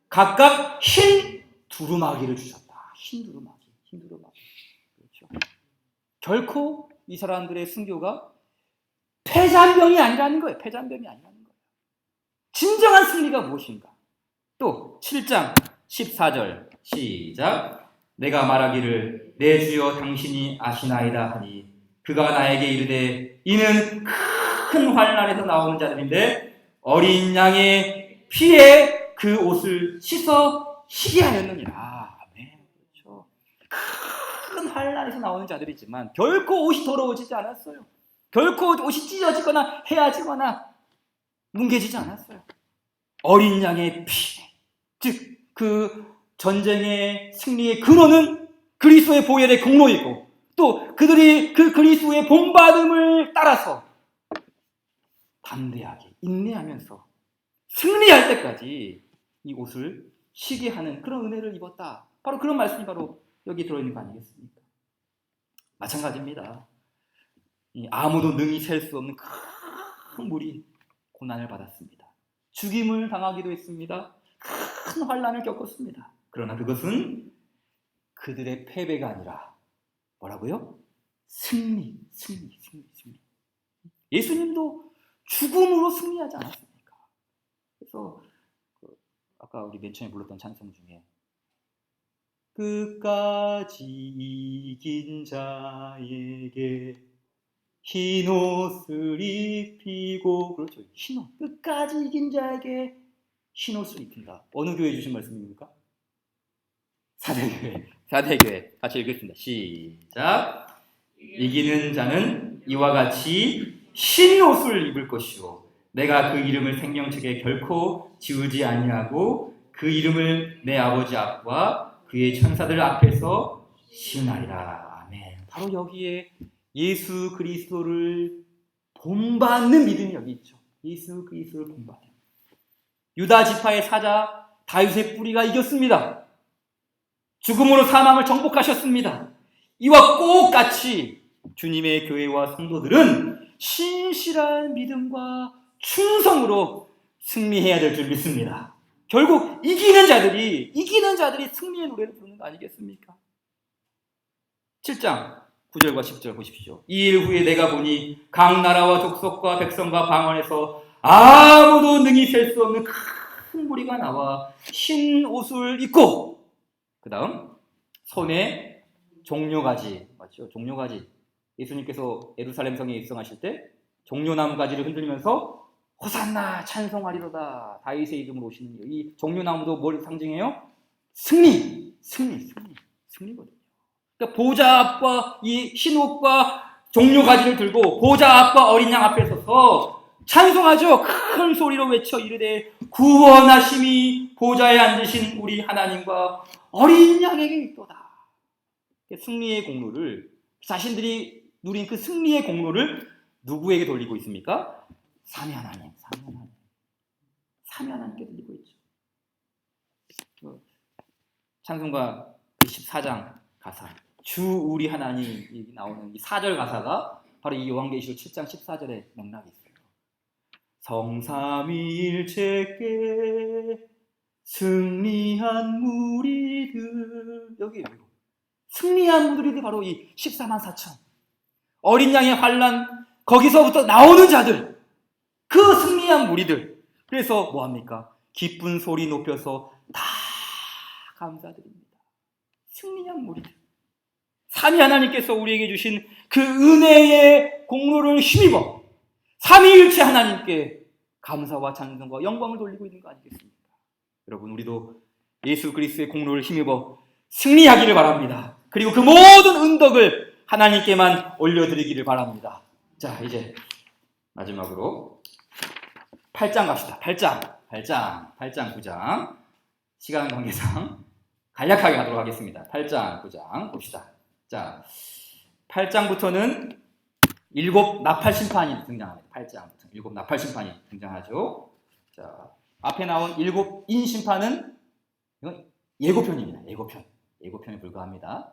각각 흰 두루마기를 주셨다. 흰 두루마기. 그렇죠. 결코 이 사람들의 순교가 패잔병이 아니라는 거예요. 진정한 승리가 무엇인가? 또 7장 14절 시작. 내가 말하기를 내 주여 당신이 아시나이다 하니 그가 나에게 이르되 이는 큰 환난에서 나오는 자들인데 어린 양의 피에 그 옷을 씻어 희게 하였느니라. 아멘. 그렇죠. 큰 환난에서 나오는 자들이지만 결코 옷이 더러워지지 않았어요. 결코 옷이 찢어지거나 헤어지거나 뭉개지지 않았어요. 어린 양의 피, 즉 그 전쟁의 승리의 근원은 그리스도의 보혈의 공로이고 또 그들이 그 그리스도의 본받음을 따라서 담대하게 인내하면서 승리할 때까지 이 옷을 쉬게 하는 그런 은혜를 입었다. 바로 그런 말씀이 바로 여기 들어있는 거 아니겠습니까? 마찬가지입니다. 아무도 능히 셀 수 없는 큰 물이 고난을 받았습니다. 죽임을 당하기도 했습니다. 큰 환난을 겪었습니다. 그러나 그것은 그들의 패배가 아니라 뭐라고요? 승리. 예수님도 죽음으로 승리하지 않았습니까? 그래서 아까 우리 맨 처음에 불렀던 찬송 중에 끝까지 이긴 자에게 흰 옷을 입히고, 그렇죠, 흰 옷, 끝까지 이긴 자에게 흰 옷을 입힌다. 어느 교회 주신 말씀입니까? 사대교회. 같이 읽겠습니다. 시작. 이기는 자는 이와 같이 흰 옷을 입을 것이요 내가 그 이름을 생명책에 결코 지우지 아니하고 그 이름을 내 아버지 앞과 그의 천사들 앞에서 시인하리라. 아멘. 바로 여기에 예수 그리스도를 본받는 믿음이 여기 있죠. 예수 그리스도를 본받는. 유다 지파의 사자 다윗의 뿌리가 이겼습니다. 죽음으로 사망을 정복하셨습니다. 이와 똑같이 주님의 교회와 성도들은 신실한 믿음과 충성으로 승리해야 될 줄 믿습니다. 결국 이기는 자들이 승리의 노래를 부르는 거 아니겠습니까? 7장 9절과 10절 보십시오. 이 일 후에 내가 보니 각 나라와 족속과 백성과 방언에서 아무도 능히 셀 수 없는 큰 무리가 나와 흰 옷을 입고, 그 다음 손에 종려가지, 맞죠? 종려가지. 예수님께서 예루살렘 성에 입성하실 때 종려나무 가지를 흔들면서 호산나 찬송하리로다 다윗의 이름으로 오시는 이 종려나무도 뭘 상징해요? 승리거든요. 그러니까 보좌 앞과 이 흰옷과 종려가지를 들고 보좌 앞과 어린 양 앞에 서서 찬송하죠. 큰 소리로 외쳐 이르되 구원하심이 보좌에 앉으신 우리 하나님과 어린 양에게 있도다. 승리의 공로를, 자신들이 누린 그 승리의 공로를 누구에게 돌리고 있습니까? 삼위 하나님께 돌리고 있죠. 찬송가 14장 가사, 주 우리 하나님이 나오는 이 4절 가사가 바로 이 요한계시록 7장 14절의 맥락이 있어요. 성삼위일체께 승리한 무리들, 여기 승리한 무리들이 바로 이 14만 4천 어린 양의 환난, 거기서부터 나오는 자들, 그 승리한 무리들. 그래서 뭐합니까? 기쁜 소리 높여서 다 감사드립니다. 승리한 무리들. 삼위 하나님께서 우리에게 주신 그 은혜의 공로를 힘입어 삼위일체 하나님께 감사와 찬송과 영광을 돌리고 있는 거 아니겠습니까? 여러분, 우리도 예수 그리스도의 공로를 힘입어 승리하기를 바랍니다. 그리고 그 모든 은덕을 하나님께만 올려드리기를 바랍니다. 자, 이제 마지막으로 8장 갑시다. 8장 9장. 시간 관계상 간략하게 가도록 하겠습니다. 8장 9장 봅시다. 자, 8장부터는 7 나팔 심판이 등장합니다. 8장부터 7 나팔 심판이 등장하죠. 자, 앞에 나온 7 인 심판은 이건 예고편입니다. 예고편에 불과합니다.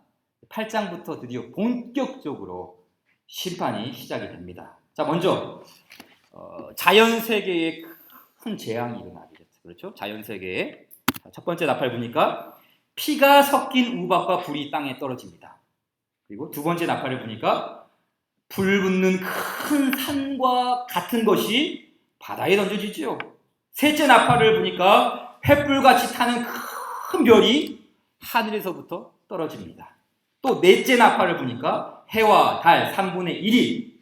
8장부터 드디어 본격적으로 심판이 시작이 됩니다. 자, 먼저 자연 세계에 큰 재앙이 일어나게 됐죠. 그렇죠? 자연 세계에 첫 번째 나팔 보니까 피가 섞인 우박과 불이 땅에 떨어집니다. 그리고 두 번째 나팔을 보니까 불 붙는 큰 산과 같은 것이 바다에 던져지죠. 셋째 나팔을 보니까 횃불같이 타는 큰 별이 하늘에서부터 떨어집니다. 또 넷째 나팔을 보니까 해와 달 3분의 1이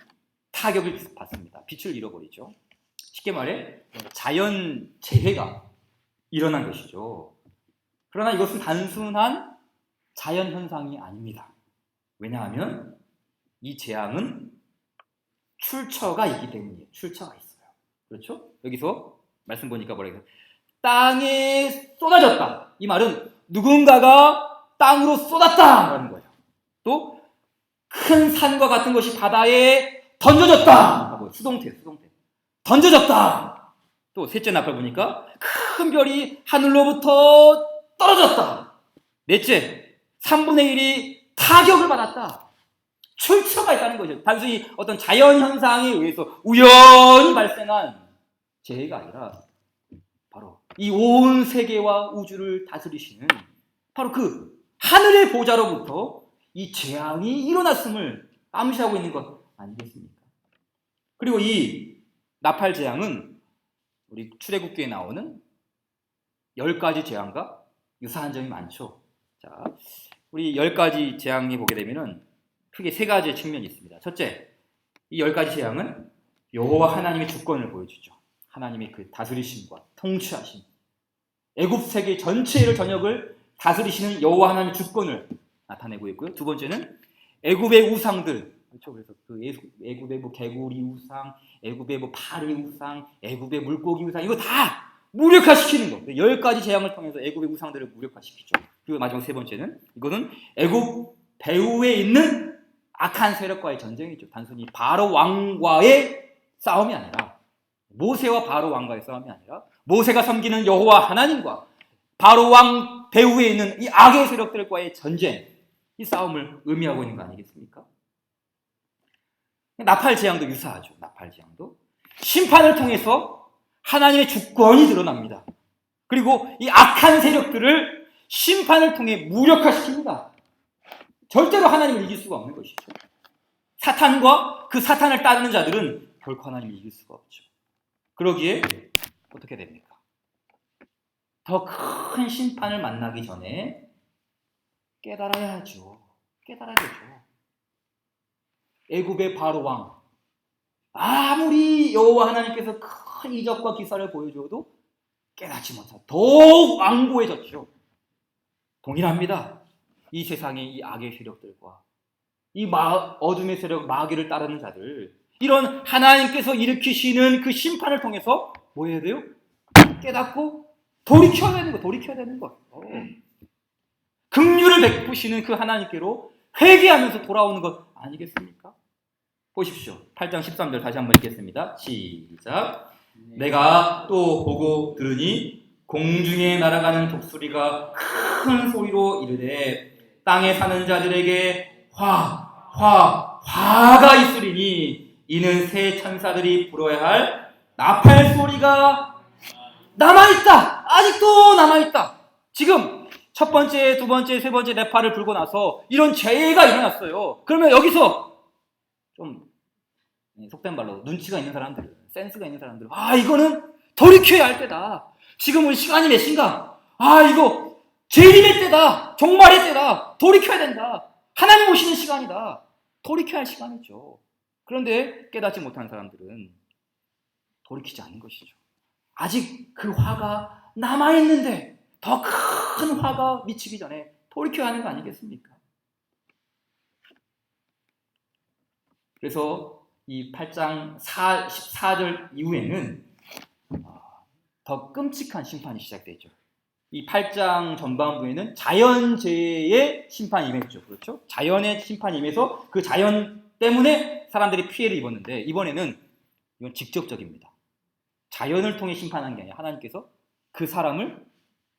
타격을 받습니다. 빛을 잃어버리죠. 쉽게 말해 자연 재해가 일어난 것이죠. 그러나 이것은 단순한 자연 현상이 아닙니다. 왜냐하면 이 재앙은 출처가 있기 때문이에요. 출처가 있어요. 그렇죠? 여기서 말씀 보니까 뭐라고 해요? 땅에 쏟아졌다. 이 말은 누군가가 땅으로 쏟았다라는 거예요. 또 큰 산과 같은 것이 바다에 던져졌다. 수동태. 던져졌다. 또 셋째 나팔 보니까 큰 별이 하늘로부터 떨어졌다. 넷째, 3분의 1이 타격을 받았다. 출처가 있다는 거죠. 단순히 어떤 자연 현상에 의해서 우연히 발생한 재해가 아니라 바로 이 온 세계와 우주를 다스리시는 바로 그 하늘의 보좌로부터 이 재앙이 일어났음을 암시하고 있는 것 아니겠습니까? 그리고 이 나팔 재앙은 우리 출애굽기에 나오는 10가지 재앙과 유사한 점이 많죠. 자, 우리 10가지 재앙에 보게 되면은 크게 3가지의 측면이 있습니다. 첫째, 이 10가지 재앙은 여호와 하나님의 주권을 보여주죠. 하나님의 그 다스리심과 통치하심, 애굽 세계 전체의 전역을 다스리시는 여호와 하나님의 주권을 나타내고 있고요. 두 번째는 애굽의 우상들, 그렇죠. 그래서 그 애굽의 뭐 개구리 우상, 애굽의 뭐 파리 우상, 애굽의 물고기 우상, 이거 다 무력화시키는 거. 10가지 재앙을 통해서 애굽의 우상들을 무력화시키죠. 그리고 마지막 세 번째는 이거는 애굽 배후에 있는 악한 세력과의 전쟁이죠. 단순히 바로 왕과의 싸움이 아니라, 모세와 바로 왕과의 싸움이 아니라 모세가 섬기는 여호와 하나님과 바로 왕 배후에 있는 이 악의 세력들과의 전쟁, 이 싸움을 의미하고 있는 거 아니겠습니까? 나팔 재앙도 유사하죠. 나팔 재앙도 심판을 통해서 하나님의 주권이 드러납니다. 그리고 이 악한 세력들을 심판을 통해 무력화시킵니다. 절대로 하나님을 이길 수가 없는 것이죠. 사탄과 그 사탄을 따르는 자들은 결코 하나님을 이길 수가 없죠. 그러기에 어떻게 됩니까? 더 큰 심판을 만나기 전에 깨달아야 하죠. 깨달아야 되죠. 애굽의 바로 왕, 아무리 여호와 하나님께서 큰 이적과 기사를 보여줘도 깨닫지 못하고 더욱 완고해졌죠. 동일합니다. 이 세상의 이 악의 세력들과 이 어둠의 세력, 마귀를 따르는 자들, 이런 하나님께서 일으키시는 그 심판을 통해서 뭐 해야 돼요? 깨닫고 돌이켜야 되는 거. 긍휼을 베푸시는 그 하나님께로 회개하면서 돌아오는 것 아니겠습니까? 보십시오. 8장 13절 다시 한번 읽겠습니다. 시작. 내가 또 보고 들으니 공중에 날아가는 독수리가 큰 소리로 이르되 땅에 사는 자들에게 화가 있으리니 이는 새 천사들이 불어야 할 나팔 소리가 남아있다. 아직도 남아있다. 지금 첫 번째, 두 번째, 세 번째 나팔을 불고 나서 이런 재해가 일어났어요. 그러면 여기서 좀 속된 말로 눈치가 있는 사람들, 센스가 있는 사람들, 이거는 돌이켜야 할 때다. 지금은 시간이 몇 시인가? 이거 재림의 때다. 종말의 때다. 돌이켜야 된다. 하나님 오시는 시간이다. 돌이켜야 할 시간이죠. 그런데 깨닫지 못한 사람들은 돌이키지 않는 것이죠. 아직 그 화가 남아있는데 더 큰 화가 미치기 전에 돌이켜야 하는 거 아니겠습니까? 그래서 이 8장 14절 이후에는 더 끔찍한 심판이 시작되죠. 이 8장 전반부에는 자연재해의 심판이 임했죠. 그렇죠? 자연의 심판이 임해서 그 자연 때문에 사람들이 피해를 입었는데, 이번에는 이건 직접적입니다. 자연을 통해 심판한 게 아니라 하나님께서 그 사람을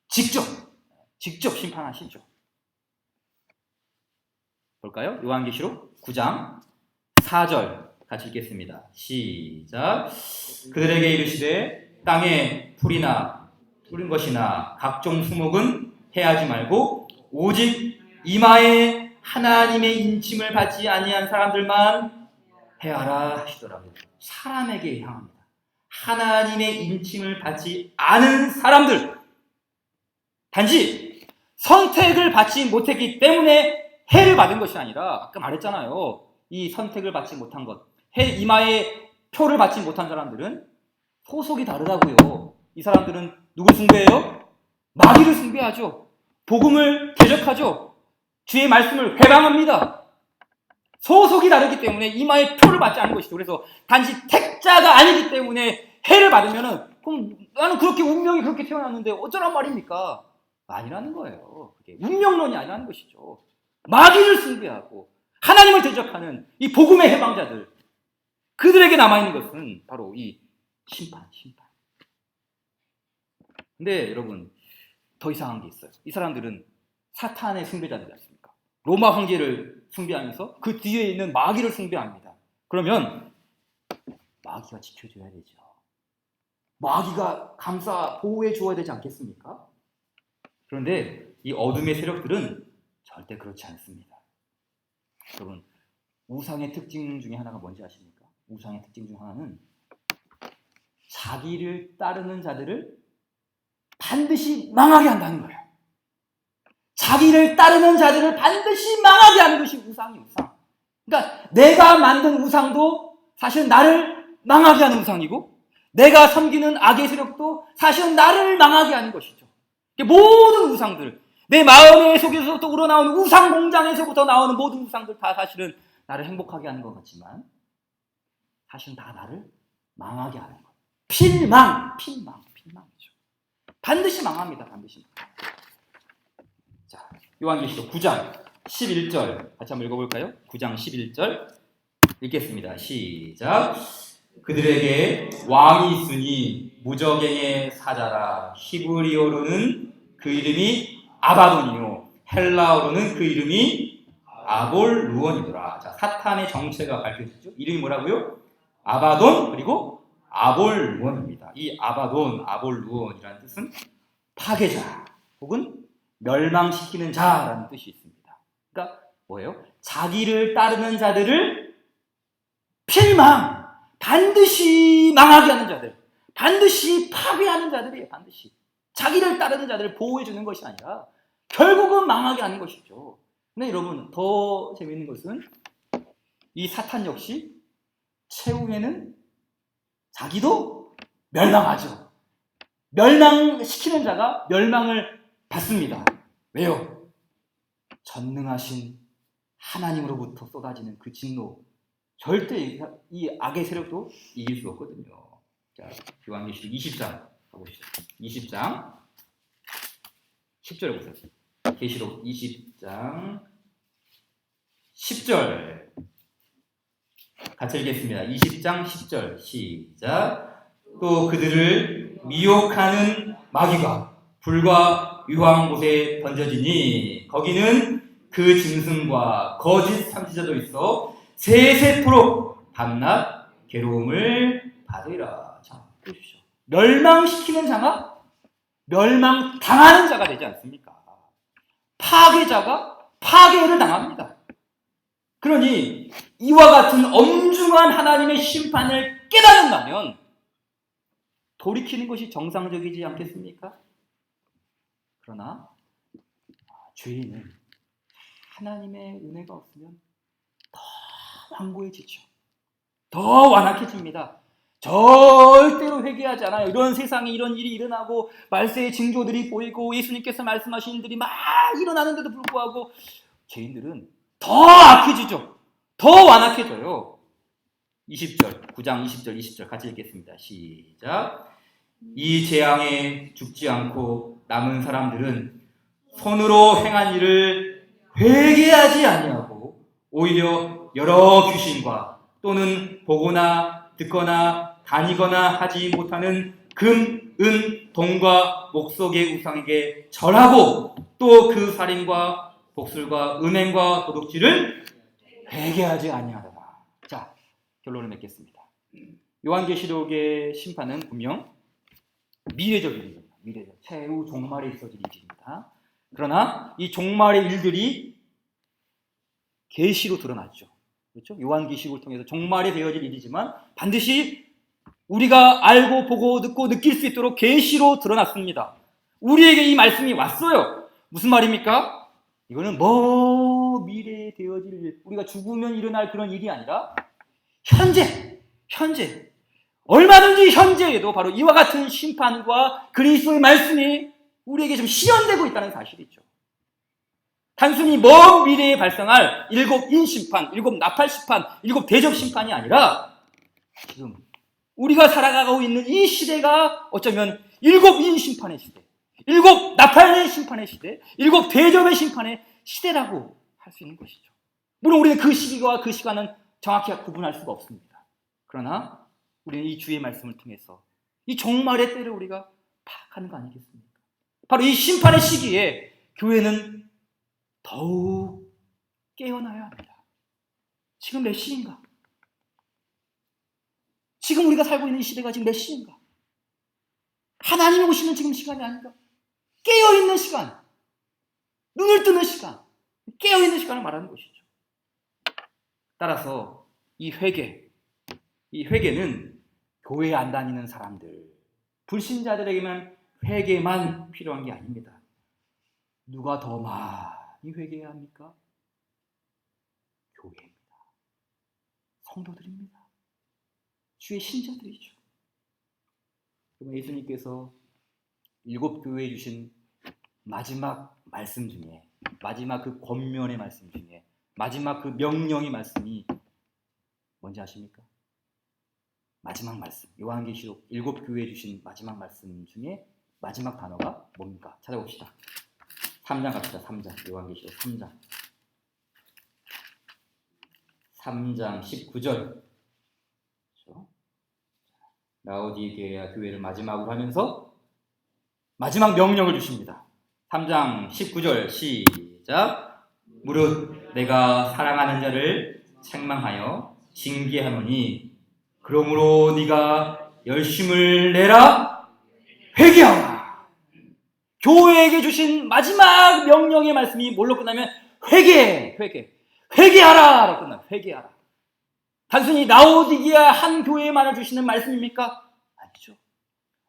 직접 심판하시죠. 볼까요? 요한계시록 9장 4절 같이 읽겠습니다. 시작. 그들에게 이르시되 땅에 풀이나 푸른 것이나 각종 수목은 해하지 말고 오직 이마에 하나님의 인침을 받지 아니한 사람들만 해하라 하시더라고요. 사람에게 향합니다. 하나님의 인침을 받지 않은 사람들, 단지 선택을 받지 못했기 때문에 해를 받은 것이 아니라, 아까 말했잖아요. 이 선택을 받지 못한 것, 이마에 표를 받지 못한 사람들은 소속이 다르다고요. 이 사람들은 누구 숭배해요? 마귀를 숭배하죠. 복음을 대적하죠. 주의 말씀을 회방합니다. 소속이 다르기 때문에 이마에 표를 받지 않는 것이죠. 그래서 단지 택자가 아니기 때문에 해를 받으면은, 그럼 나는 그렇게 운명이 그렇게 태어났는데 어쩌란 말입니까? 아니라는 거예요. 그게 운명론이 아니라는 것이죠. 마귀를 숭배하고 하나님을 대적하는 이 복음의 해방자들, 그들에게 남아있는 것은 바로 이 심판. 근데 여러분, 더 이상한 게 있어요. 이 사람들은 사탄의 숭배자들이 않습니까? 로마 황제를 숭배하면서 그 뒤에 있는 마귀를 숭배합니다. 그러면 마귀가 지켜줘야 되죠. 마귀가 감싸 보호해 주어야 되지 않겠습니까? 그런데 이 어둠의 세력들은 절대 그렇지 않습니다. 여러분, 우상의 특징 중에 하나가 뭔지 아십니까? 우상의 특징 중 하나는 자기를 따르는 자들을 반드시 망하게 한다는 거예요. 자기를 따르는 자들을 반드시 망하게 하는 것이 우상이 우상. 그러니까 내가 만든 우상도 사실은 나를 망하게 하는 우상이고, 내가 섬기는 악의 세력도 사실은 나를 망하게 하는 것이죠. 모든 우상들, 내 마음의 속에서부터 우러나오는 우상 공장에서부터 나오는 모든 우상들 다 사실은 나를 행복하게 하는 것 같지만 사실은 다 나를 망하게 하는 것. 필망이죠. 반드시 망합니다. 반드시. 자, 요한계시록 9장 11절 같이 한번 읽어볼까요? 9장 11절 읽겠습니다. 시작. 그들에게 왕이 있으니 무저갱의 사자라. 히브리어로는 그 이름이 아바돈이요 헬라어로는 그 이름이 아볼루온이더라. 자, 사탄의 정체가 밝혀지죠. 이름이 뭐라고요? 아바돈 그리고 아볼루온입니다. 이 아바돈, 아볼루온이라는 뜻은 파괴자 혹은 멸망시키는 자라는 뜻이 있습니다. 그러니까 뭐예요? 자기를 따르는 자들을 필망, 반드시 망하게 하는 자들, 반드시 파괴하는 자들이에요. 반드시. 자기를 따르는 자들을 보호해주는 것이 아니라 결국은 망하게 하는 것이죠. 근데 여러분, 더 재미있는 것은 이 사탄 역시 최후에는 자기도 멸망하죠. 멸망시키는 자가 멸망을 받습니다. 왜요? 전능하신 하나님으로부터 쏟아지는 그 진노, 절대 이 악의 세력도 이길 수 없거든요. 자, 요한계시록 20장 가보시죠. 20장 10절 보세요. 계시록 20장 10절 같이 읽겠습니다. 20장 10절 시작. 또 그들을 미혹하는 마귀가 불과 유황 곳에 던져지니 거기는 그 짐승과 거짓 선지자도 있어 세세토록 밤낮 괴로움을 받으리라. 자, 보십시오. 멸망시키는 자가 멸망당하는 자가 되지 않습니까? 파괴자가 파괴를 당합니다. 그러니 이와 같은 엄중한 하나님의 심판을 깨달은다면 돌이키는 것이 정상적이지 않겠습니까? 그러나 죄인은 하나님의 은혜가 없으면 더 완고해지죠. 더 완악해집니다. 절대로 회개하지 않아요. 이런 세상에 이런 일이 일어나고 말세의 징조들이 보이고 예수님께서 말씀하신 일들이 막 일어나는데도 불구하고 죄인들은 더 악해지죠. 더 완악해져요. 20절, 9장 20절, 20절 같이 읽겠습니다. 시작. 이 재앙에 죽지 않고 남은 사람들은 손으로 행한 일을 회개하지 아니하고 오히려 여러 귀신과 또는 보거나 듣거나 다니거나 하지 못하는 금, 은, 동과 목석의 우상에게 절하고 또 그 살인과 복술과 음행과 도둑질을 회개하지 아니하더라. 자, 결론을 맺겠습니다. 요한계시록의 심판은 분명 미래적 일입니다. 미래적, 최후 종말에 있어질 일입니다. 그러나 이 종말의 일들이 계시로 드러났죠. 그렇죠? 요한계시록을 통해서 종말에 되어질 일이지만 반드시 우리가 알고 보고 듣고 느낄 수 있도록 계시로 드러났습니다. 우리에게 이 말씀이 왔어요. 무슨 말입니까? 이거는 미래에 되어질 일, 우리가 죽으면 일어날 그런 일이 아니라 현재 얼마든지 현재에도 바로 이와 같은 심판과 그리스도의 말씀이 우리에게 지금 실현되고 있다는 사실이죠. 단순히 먼 미래에 발생할 일곱 인심판, 일곱 나팔심판, 일곱 대접심판이 아니라 지금 우리가 살아가고 있는 이 시대가 어쩌면 일곱 인심판의 시대, 일곱 나팔의 심판의 시대, 일곱 대접의 심판의 시대라고 할 수 있는 것이죠. 물론 우리는 그 시기와 그 시간은 정확히 구분할 수가 없습니다. 그러나 우리는 이 주의 말씀을 통해서 이 종말의 때를 우리가 파악하는 거 아니겠습니까? 바로 이 심판의 시기에 교회는 더욱 깨어나야 합니다. 지금 몇 시인가? 지금 우리가 살고 있는 이 시대가 지금 몇 시인가? 하나님이 오시는 지금 시간이 아닌가? 깨어있는 시간, 눈을 뜨는 시간, 깨어있는 시간을 말하는 것이죠. 따라서 이 회개는 교회에 안 다니는 사람들, 불신자들에게만 회개만 필요한 게 아닙니다. 누가 더 많이 회개해야 합니까? 교회입니다. 성도들입니다. 주의 신자들이죠. 예수님께서 7교회에 주신 마지막 말씀 중에, 마지막 그 권면의 말씀 중에, 마지막 그 명령의 말씀이 뭔지 아십니까? 마지막 말씀, 요한계시록 7교회에 주신 마지막 말씀 중에 마지막 단어가 뭡니까? 찾아봅시다. 3장 갑시다. 3장, 요한계시록 3장 19절. 그렇죠? 라오디게아 교회를 마지막으로 하면서 마지막 명령을 주십니다. 3장 19절 시작. 무릇 내가 사랑하는 자를 책망하여 징계하노니 그러므로 네가 열심을 내라. 회개하라. 교회에게 주신 마지막 명령의 말씀이 뭘로 끝나면 회개하라로 끝나요. 회개하라. 단순히 라오디게아 한 교회만을 주시는 말씀입니까? 아니죠.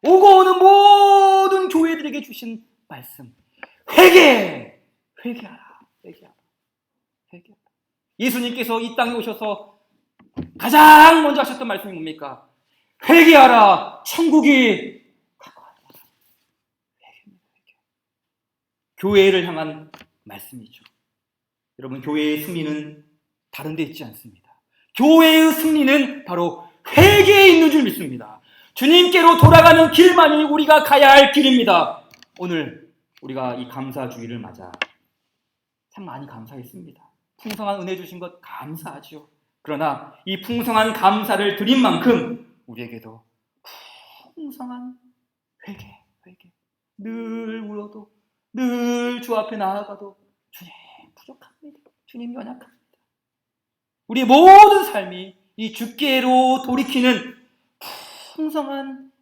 오고 오는 모든 교회들에게 주신 말씀. 회개하라. 예수님께서 이 땅에 오셔서 가장 먼저 하셨던 말씀이 뭡니까? 회개하라. 천국이 가까웠다. 교회를 향한 말씀이죠. 여러분, 교회의 승리는 다른 데 있지 않습니다. 교회의 승리는 바로 회개에 있는 줄 믿습니다. 주님께로 돌아가는 길만이 우리가 가야 할 길입니다. 오늘 우리가 이 감사주일을 맞아 참 많이 감사했습니다. 풍성한 은혜 주신 것 감사하죠. 그러나 이 풍성한 감사를 드린 만큼 우리에게도 풍성한 회개. 늘 울어도, 늘 주 앞에 나아가도 주님 부족합니다. 주님 연약합니다. 우리의 모든 삶이 이 주께로 돌이키는 풍성한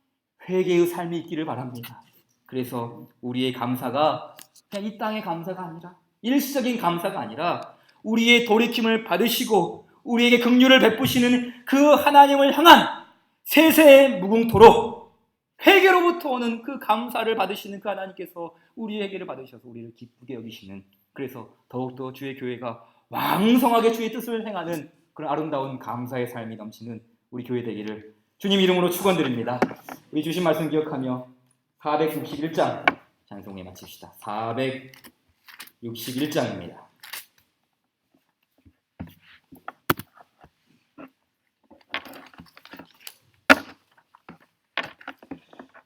회개의 삶이 있기를 바랍니다. 그래서 우리의 감사가 그냥 이 땅의 감사가 아니라, 일시적인 감사가 아니라 우리의 돌이킴을 받으시고 우리에게 긍휼을 베푸시는 그 하나님을 향한 세세의 무궁토록 회개로부터 오는 그 감사를 받으시는 그 하나님께서 우리에게를 받으셔서 우리를 기쁘게 여기시는, 그래서 더욱더 주의 교회가 왕성하게 주의 뜻을 행하는 그런 아름다운 감사의 삶이 넘치는 우리 교회 되기를 주님 이름으로 축원드립니다. 우리 주신 말씀 기억하며 461장 찬송에 마칩시다. 461장입니다.